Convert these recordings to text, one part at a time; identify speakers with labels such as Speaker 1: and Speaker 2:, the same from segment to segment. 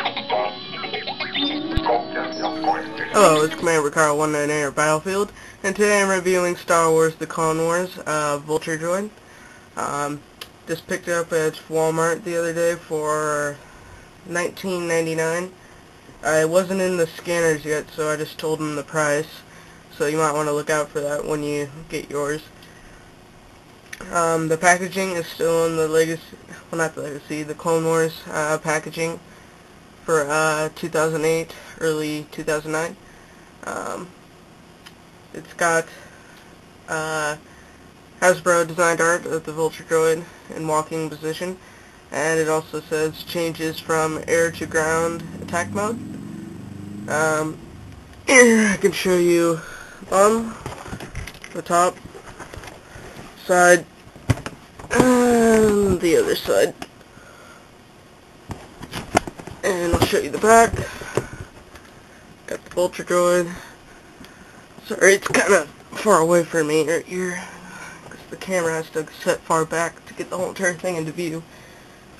Speaker 1: Hello, it's Commander Carl 198 or Battlefield, and today I'm reviewing Star Wars The Clone Wars, Vulture Droid. Just picked it up at Walmart the other day for $19.99. It wasn't in the scanners yet, so I just told them the price, so you might want to look out for that when you get yours. The packaging is still in the Legacy, well not the Legacy, the Clone Wars packaging for 2008, early 2009. It's got Hasbro designed art of the Vulture Droid in walking position, and it also says changes from air to ground attack mode. Here I can show you the top, side, and the other side. And I'll show you the back. Got the Vulture Droid. Sorry, it's kind of far away from me right here, because the camera has to set far back to get the whole entire thing into view.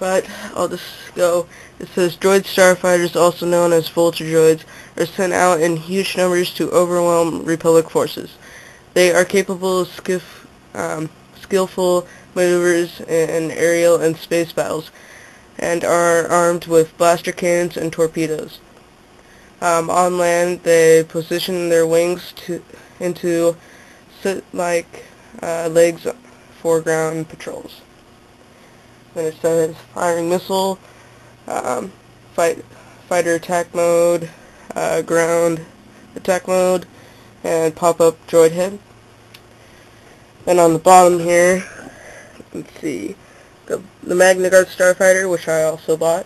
Speaker 1: But I'll just go. It says, droid starfighters, also known as Vulture Droids, are sent out in huge numbers to overwhelm Republic forces. They are capable of skillful maneuvers in aerial and space battles, and are armed with blaster cannons and torpedoes. On land, they position their wings into sit-like legs for ground patrols. Then it says firing missile, fighter attack mode, ground attack mode, and pop-up droid head. Then on the bottom here, let's see, the Magna Guard Starfighter, which I also bought,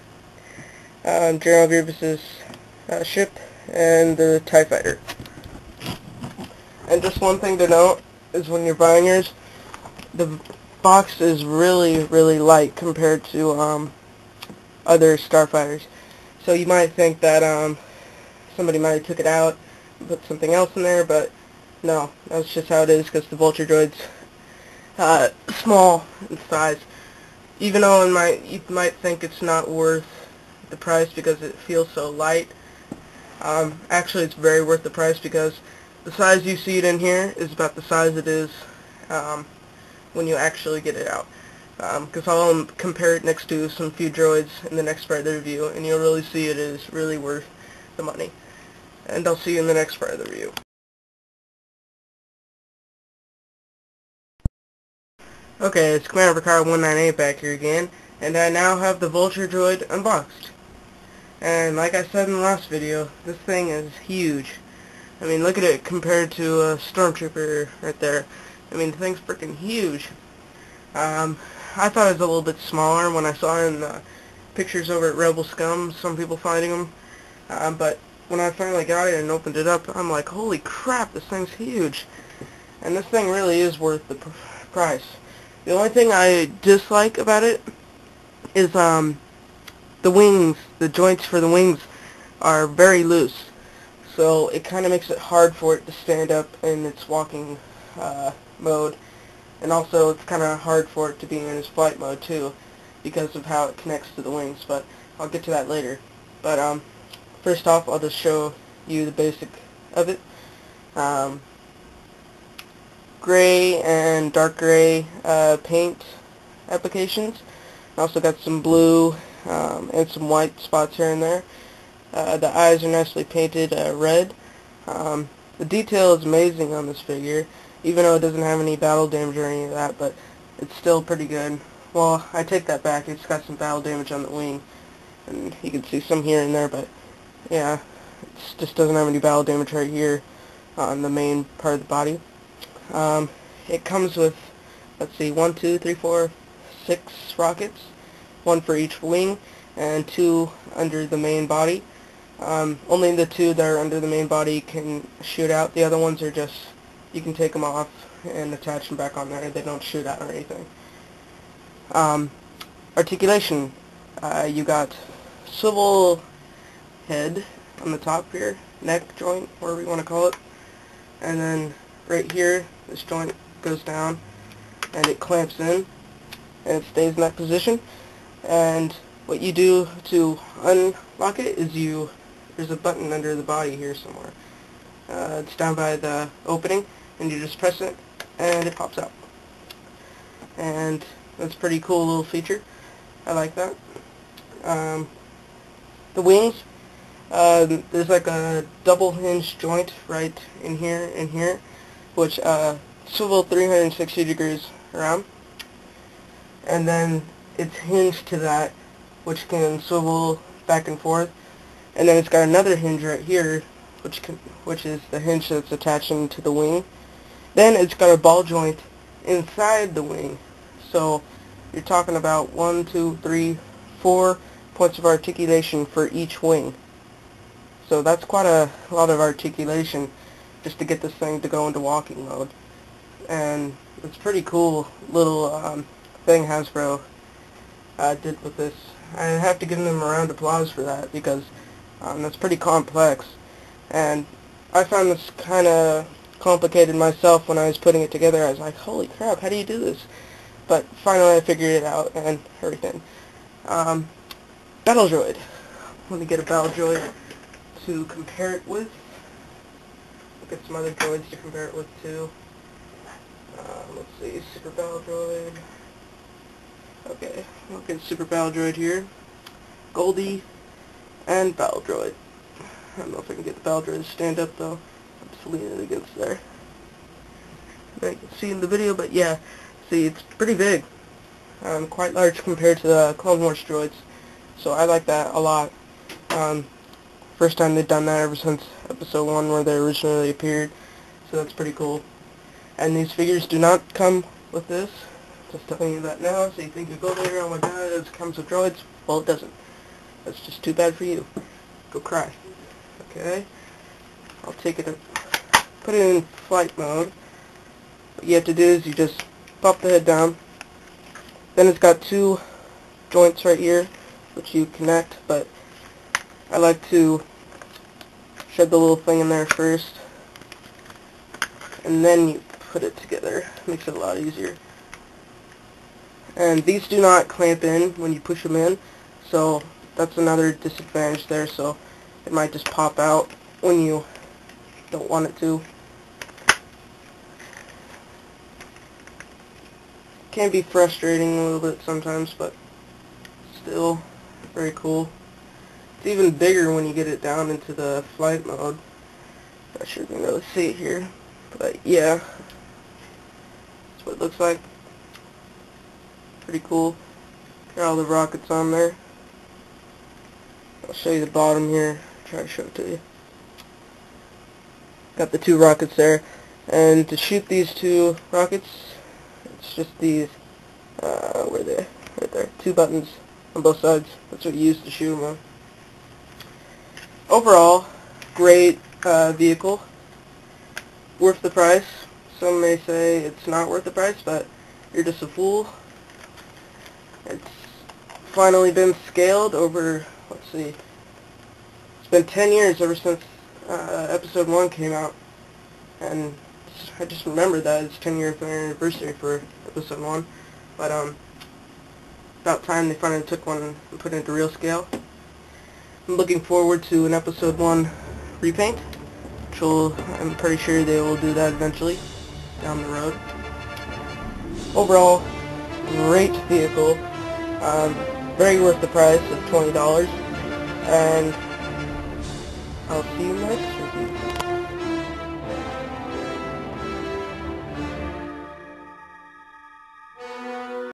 Speaker 1: General Grievous's ship, and the TIE Fighter. And just one thing to note is when you're buying yours, the box is really light compared to other starfighters. So you might think that somebody might have took it out and put something else in there, but no, that's just how it is, because the Vulture Droid's small in size. Even though you might think it's not worth the price because it feels so light, actually it's very worth the price, because the size you see it in here is about the size it is when you actually get it out. Because I'll compare it next to some few droids in the next part of the review, and you'll really see it is really worth the money. And I'll see you in the next part of the review. Okay, it's Commander Carl 198 back here again, and I now have the Vulture Droid unboxed. And like I said in the last video, this thing is huge. I mean, look at it compared to a Stormtrooper right there. I mean, the thing's freaking huge. I thought it was a little bit smaller when I saw it in pictures over at Rebel Scum, some people finding them. But when I finally got it and opened it up, I'm like, holy crap, this thing's huge. And this thing really is worth the price. The only thing I dislike about it is the wings, the joints for the wings are very loose. So it kind of makes it hard for it to stand up in its walking mode. And also it's kind of hard for it to be in its flight mode too, because of how it connects to the wings, but I'll get to that later. But first off, I'll just show you the basic of it. Gray and dark gray paint applications. Also got some blue and some white spots here and there. The eyes are nicely painted red. The detail is amazing on this figure, even though it doesn't have any battle damage or any of that, but it's still pretty good. Well, I take that back, it's got some battle damage on the wing, and you can see some here and there, but yeah, it just doesn't have any battle damage right here on the main part of the body. It comes with, let's see, 1, 2, 3, 4, 6 rockets, 1 for each wing, and 2 under the main body. Only the 2 that are under the main body can shoot out. The other ones are just, you can take them off and attach them back on there. They don't shoot out or anything. Articulation. You got swivel head on the top here, neck joint, whatever you want to call it. And then right here, this joint goes down and it clamps in and it stays in that position. And what you do to unlock it is there's a button under the body here somewhere. It's down by the opening, and you just press it, and it pops out. And that's a pretty cool little feature. I like that. The wings, there's like a double hinge joint right in here, which swivel 360 degrees around, and then it's hinged to that, which can swivel back and forth, and then it's got another hinge right here, which is the hinge that's attaching to the wing. Then it's got a ball joint inside the wing, so you're talking about 1, 2, 3, 4 points of articulation for each wing. So that's quite a lot of articulation just to get this thing to go into walking mode. And it's pretty cool little thing Hasbro did with this. I have to give them a round of applause for that, because that's pretty complex. And I found this kind of complicated myself when I was putting it together. I was like, holy crap, how do you do this? But finally I figured it out and everything. Battle Droid. Let me get a Battle Droid to compare it with. Look at some other droids to compare it with too. Let's see, Super Battle Droid. Okay, look at Super Battle Droid here. Goldie and Battle Droid. I don't know if I can get the Battle Droid to stand up though. I'm just leaning it against there. You can see in the video, but yeah, see, it's pretty big. Quite large compared to the Clone Wars droids. So I like that a lot. First time they've done that ever since episode 1 where they originally appeared. So that's pretty cool. And these figures do not come with this. Just telling you that now, so you think you go there, oh my god, it comes with droids. Well, it doesn't. That's just too bad for you. Go cry. Okay? I'll take it and put it in flight mode. What you have to do is you just pop the head down. Then it's got 2 joints right here, which you connect, but I like to shed the little thing in there first, and then you put it together. Makes it a lot easier. And these do not clamp in when you push them in, so that's another disadvantage there, so it might just pop out when you don't want it to. Can be frustrating a little bit sometimes, but still very cool. It's even bigger when you get it down into the flight mode. Not sure you can really see it here, but yeah, that's what it looks like. Pretty cool. Got all the rockets on there. I'll show you the bottom here. Try to show it to you. Got the 2 rockets there, and to shoot these 2 rockets, it's just these. Where are they? Right there. 2 buttons on both sides. That's what you use to shoot them on. Overall, great vehicle. Worth the price. Some may say it's not worth the price, but you're just a fool. It's finally been scaled over, let's see, it's been 10 years ever since episode 1 came out, and I just remembered that it's 10-year anniversary for episode 1, but about time they finally took one and put it into real scale. I'm looking forward to an episode 1 repaint, which I'm pretty sure they will do that eventually down the road. Overall, great vehicle. Very worth the price of $20, and I'll see you next week.